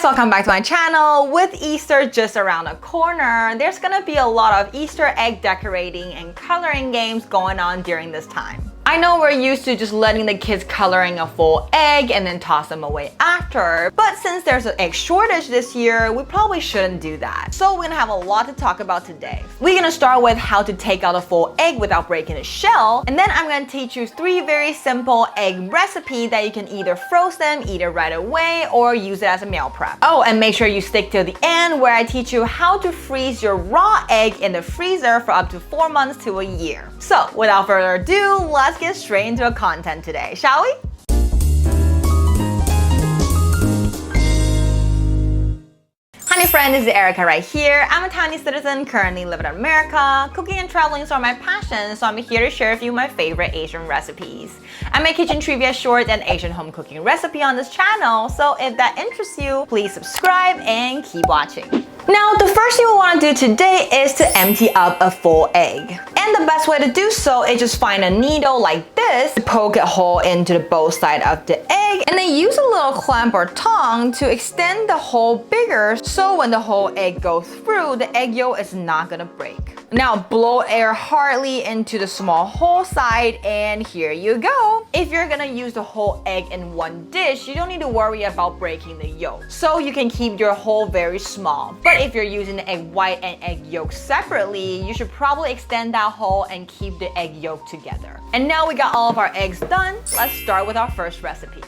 guys, welcome back to my channel. With Easter just around the corner, there's gonna be a lot of Easter egg decorating and coloring games going on during this time. I know we're used to just letting the kids coloring a full egg and then toss them away after, but since there's an egg shortage this year, we probably shouldn't do that. So we're gonna have a lot to talk about today. We're gonna start with how to take out a full egg without breaking the shell, and then I'm gonna teach you 3 very simple egg recipes that you can either froze them, eat it right away, or use it as a meal prep. Oh, and make sure you stick till the end where I teach you how to freeze your raw egg in the freezer for up to 4 months to a year. So without further ado, let's get straight into the content today, shall we? Honey friend, this is Erica right here. I'm a Taiwanese citizen currently living in America. Cooking and traveling are my passion, so I'm here to share a few of my favorite Asian recipes. I make kitchen trivia shorts and Asian home cooking recipe on this channel, so if that interests you, please subscribe and keep watching. Now, the first thing we want to do today is to empty up a full egg. And the best way to do so is just find a needle like this, poke a hole into the both side of the egg, and then use a little clamp or tongue to extend the hole bigger so when the whole egg goes through, the egg yolk is not gonna break. Now blow air hardly into the small hole side, and here you go. If you're gonna use the whole egg in one dish, you don't need to worry about breaking the yolk. So you can keep your hole very small. But if you're using the egg white and egg yolk separately, you should probably extend that hole and keep the egg yolk together. And now we got all of our eggs done, let's start with our first recipe.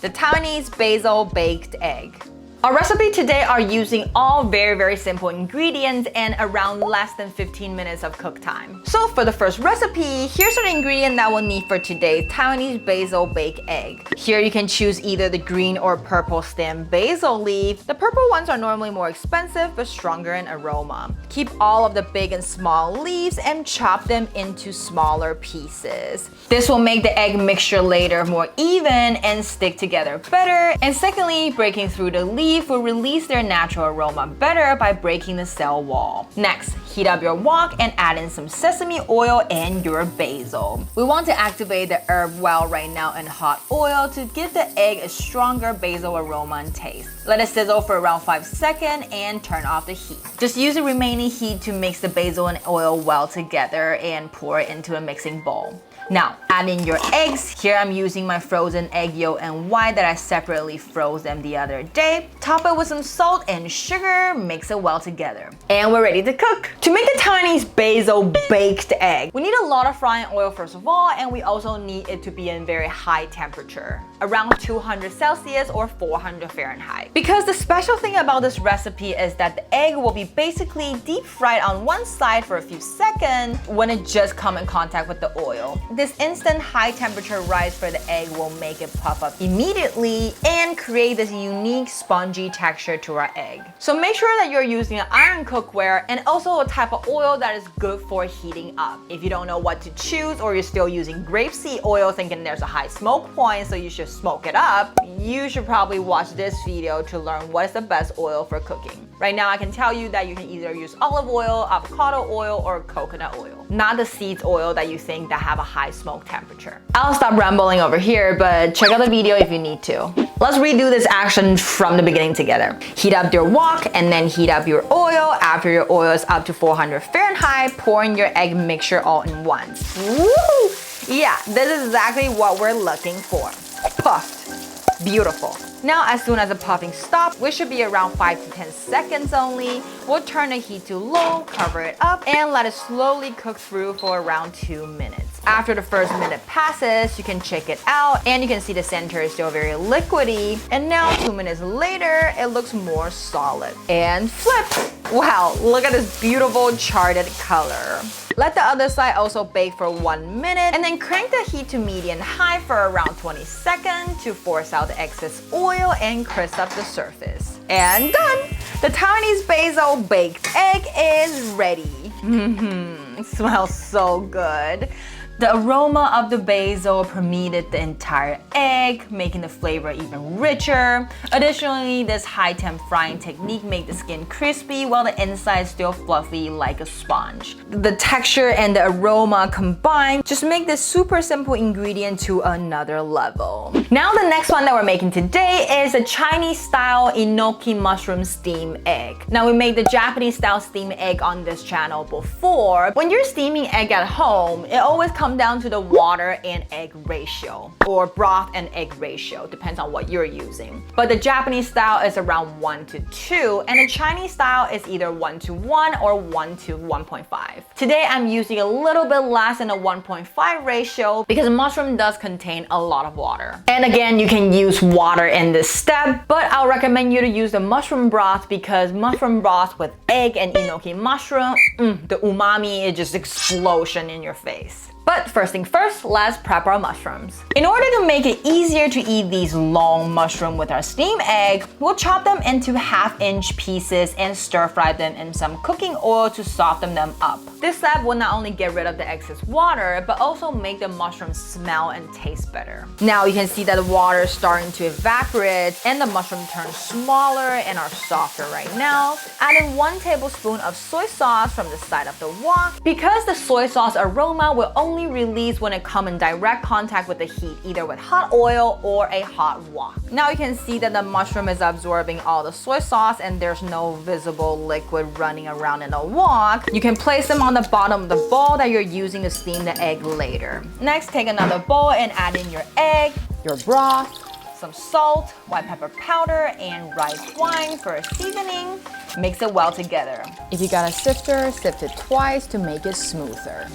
The Taiwanese basil baked egg. Our recipe today are using all very simple ingredients and around less than 15 minutes of cook time. So for the first recipe, here's the ingredient that we'll need for today's Taiwanese basil baked egg. Here you can choose either the green or purple stem basil leaf. The purple ones are normally more expensive but stronger in aroma. Keep all of the big and small leaves and chop them into smaller pieces. This will make the egg mixture later more even and stick together better. And secondly, breaking through the leaf will release their natural aroma better by breaking the cell wall. Next, heat up your wok and add in some sesame oil and your basil. We want to activate the herb well right now in hot oil to give the egg a stronger basil aroma and taste. Let it sizzle for around 5 seconds and turn off the heat. Just use the remaining heat to mix the basil and oil well together and pour it into a mixing bowl. Now, add in your eggs. Here I'm using my frozen egg yolk and white that I separately froze them the other day. Top it with some salt and sugar, mix it well together. And we're ready to cook. To make the Taiwanese basil baked egg, we need a lot of frying oil first of all, and we also need it to be in very high temperature, around 200 Celsius or 400 Fahrenheit. Because the special thing about this recipe is that the egg will be basically deep fried on one side for a few seconds when it just comes in contact with the oil. This instant high temperature rise for the egg will make it puff up immediately and create this unique spongy texture to our egg. So make sure that you're using an iron cookware and also a type of oil that is good for heating up. If you don't know what to choose or you're still using grapeseed oil thinking there's a high smoke point so you should smoke it up, you should probably watch this video to learn what is the best oil for cooking. Right now I can tell you that you can either use olive oil, avocado oil, or coconut oil. Not the seeds oil that you think that have a high smoke temperature. I'll stop rambling over here, but check out the video if you need to. Let's redo this action from the beginning together. Heat up your wok and then heat up your oil. After your oil is up to 400 Fahrenheit, pour in your egg mixture all in once. Woo! Yeah, this is exactly what we're looking for. Puffed. Beautiful. Now, as soon as the puffing stops, which should be around 5 to 10 seconds only, we'll turn the heat to low, cover it up, and let it slowly cook through for around 2 minutes. After the first minute passes, you can check it out, and you can see the center is still very liquidy. And now, 2 minutes later, it looks more solid. And flip! Wow, look at this beautiful charted color. Let the other side also bake for 1 minute and then crank the heat to medium high for around 20 seconds to force out the excess oil and crisp up the surface. And done! The Taiwanese basil baked egg is ready. It smells so good. The aroma of the basil permeated the entire egg, making the flavor even richer. Additionally, this high temp frying technique made the skin crispy while the inside is still fluffy like a sponge. The texture and the aroma combined just make this super simple ingredient to another level. Now the next one that we're making today is a Chinese style enoki mushroom steamed egg. Now we made the Japanese style steamed egg on this channel before. When you're steaming egg at home, it always comes down to the water and egg ratio, or broth and egg ratio, depends on what you're using. But the Japanese style is around 1:2, and the Chinese style is either 1:1 or 1:1.5. Today I'm using a little bit less than a 1.5 ratio because mushroom does contain a lot of water. And again, you can use water in this step, but I'll recommend you to use the mushroom broth because mushroom broth with egg and enoki mushroom, the umami is just explosion in your face. But first thing first, let's prep our mushrooms. In order to make it easier to eat these long mushrooms with our steamed egg, we'll chop them into 1/2-inch pieces and stir fry them in some cooking oil to soften them up. This step will not only get rid of the excess water, but also make the mushrooms smell and taste better. Now you can see that the water is starting to evaporate and the mushroom turns smaller and are softer right now. Add in 1 tablespoon of soy sauce from the side of the wok. Because the soy sauce aroma will only release when it comes in direct contact with the heat, either with hot oil or a hot wok. Now you can see that the mushroom is absorbing all the soy sauce and there's no visible liquid running around in the wok. You can place them on the bottom of the bowl that you're using to steam the egg later. Next, take another bowl and add in your egg, your broth, some salt, white pepper powder, and rice wine for a seasoning. Mix it well together. If you got a sifter, sift it twice to make it smoother.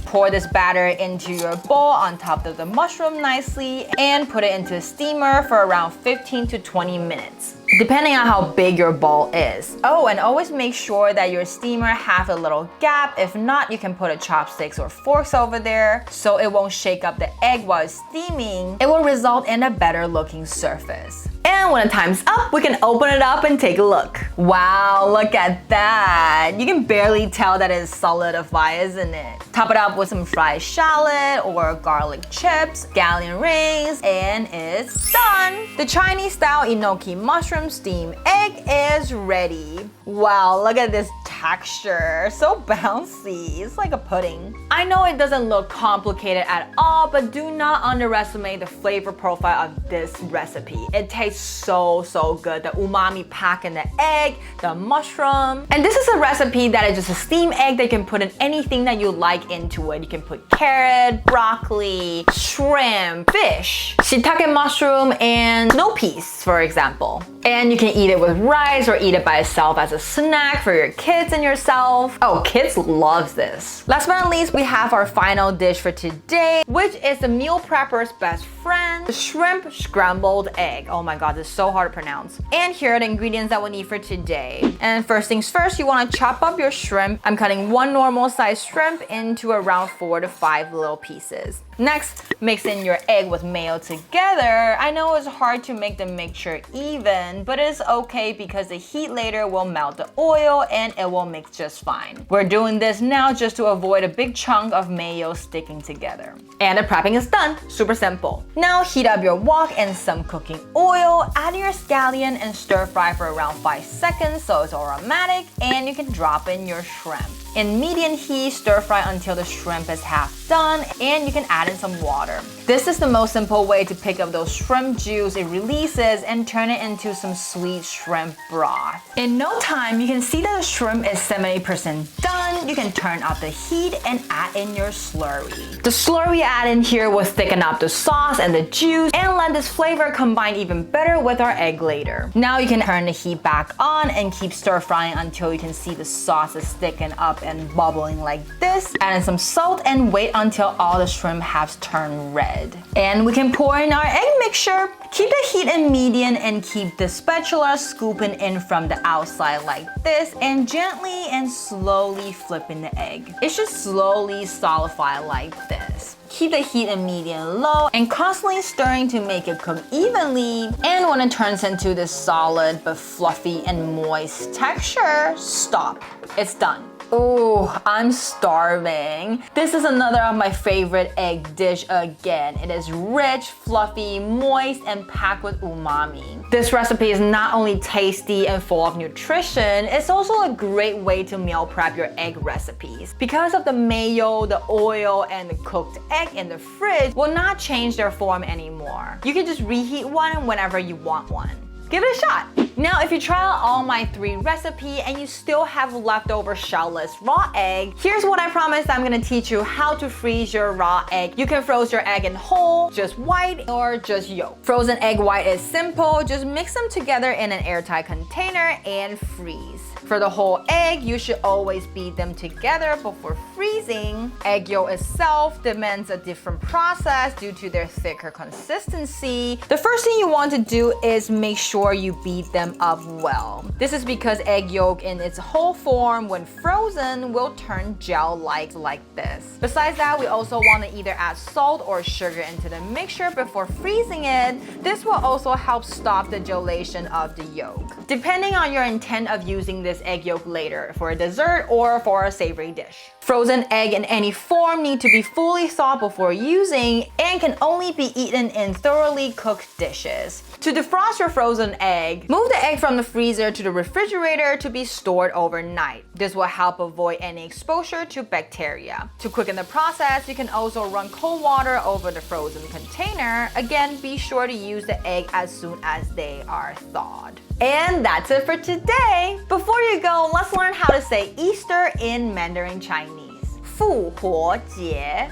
Pour this batter into your bowl on top of the mushroom nicely and put it into a steamer for around 15 to 20 minutes, depending on how big your bowl is. Oh, and always make sure that your steamer have a little gap. If not, you can put a chopsticks or forks over there so it won't shake up the egg while it's steaming. It will result in a better looking surface. And when the time's up, we can open it up and take a look. Wow, look at that. You can barely tell that it's solidified, isn't it? Top it up with some fried shallot or garlic chips, scallion rings, and it's done. The Chinese style enoki mushroom steamed egg is ready. Wow, look at this texture. So bouncy. It's like a pudding. I know it doesn't look complicated at all, but do not underestimate the flavor profile of this recipe. It tastes so good. The umami packed in the egg, the mushroom. And this is a recipe that is just a steamed egg that you can put in anything that you like into it. You can put carrot, broccoli, shrimp, fish, shiitake mushroom, and snow peas, for example. And you can eat it with rice or eat it by itself as a snack for your kids and yourself. Oh, kids loves this. Last but not least, we have our final dish for today, which is the meal prepper's best friend, the shrimp scrambled egg. Oh my god, this is so hard to pronounce. And here are the ingredients that we'll need for today. And first things first, you want to chop up your shrimp. I'm cutting 1 normal size shrimp into around 4 to 5 little pieces. Next, mix in your egg with mayo together. I know it's hard to make the mixture even, but it's okay because the heat later will melt the oil and it will mix just fine. We're doing this now just to avoid a big chunk of mayo sticking together. And the prepping is done. Super simple. Now heat up your wok and some cooking oil, add your scallion and stir fry for around 5 seconds so it's aromatic, and you can drop in your shrimp. In medium heat, stir fry until the shrimp is half done, and you can add in some water. This is the most simple way to pick up those shrimp juice it releases and turn it into some sweet shrimp broth. In no time, you can see that the shrimp is 70% done. You can turn up the heat and add in your slurry. The slurry add in here will thicken up the sauce and the juice and let this flavor combine even better with our egg later. Now you can turn the heat back on and keep stir frying until you can see the sauce is thickened up and bubbling like this. Add in some salt and wait until all the shrimp has turned red. And we can pour in our egg mixture. Keep the heat in medium and keep the spatula scooping in from the outside like this and gently and slowly flipping the egg. It should slowly solidify like this. Keep the heat in medium low and constantly stirring to make it cook evenly. And when it turns into this solid but fluffy and moist texture, stop. It's done. Oh, I'm starving. This is another of my favorite egg dish again. It is rich, fluffy, moist, and packed with umami. This recipe is not only tasty and full of nutrition, it's also a great way to meal prep your egg recipes. Because of the mayo, the oil, and the cooked egg in the fridge will not change their form anymore. You can just reheat one whenever you want one. Give it a shot. Now, if you try out all my 3 recipes and you still have leftover shellless raw egg, here's what I promised. I'm gonna teach you how to freeze your raw egg. You can freeze your egg in whole, just white, or just yolk. Frozen egg white is simple. Just mix them together in an airtight container and freeze. For the whole egg, you should always beat them together before freezing. Egg yolk itself demands a different process due to their thicker consistency. The first thing you want to do is make sure you beat them up well. This is because egg yolk in its whole form when frozen will turn gel-like like this. Besides that, we also want to either add salt or sugar into the mixture before freezing it. This will also help stop the gelation of the yolk. Depending on your intent of using this egg yolk later, for a dessert or for a savory dish. Frozen egg in any form need to be fully thawed before using and can only be eaten in thoroughly cooked dishes. To defrost your frozen egg, move the egg from the freezer to the refrigerator to be stored overnight. This will help avoid any exposure to bacteria. To quicken the process, you can also run cold water over the frozen container. Again, be sure to use the egg as soon as they are thawed. And that's it for today. Before you go, let's learn how to say Easter in Mandarin Chinese. 复活节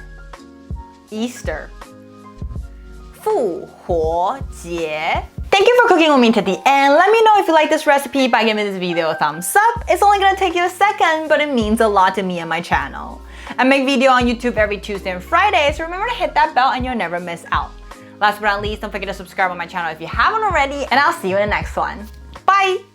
Easter. 复活节 Thank you for cooking with me to the end. Let me know if you like this recipe by giving this video a thumbs up. It's only gonna take you a second, but it means a lot to me and my channel. I make video on YouTube every Tuesday and Friday, so remember to hit that bell and you'll never miss out. Last but not least, don't forget to subscribe on my channel if you haven't already, and I'll see you in the next one. Bye!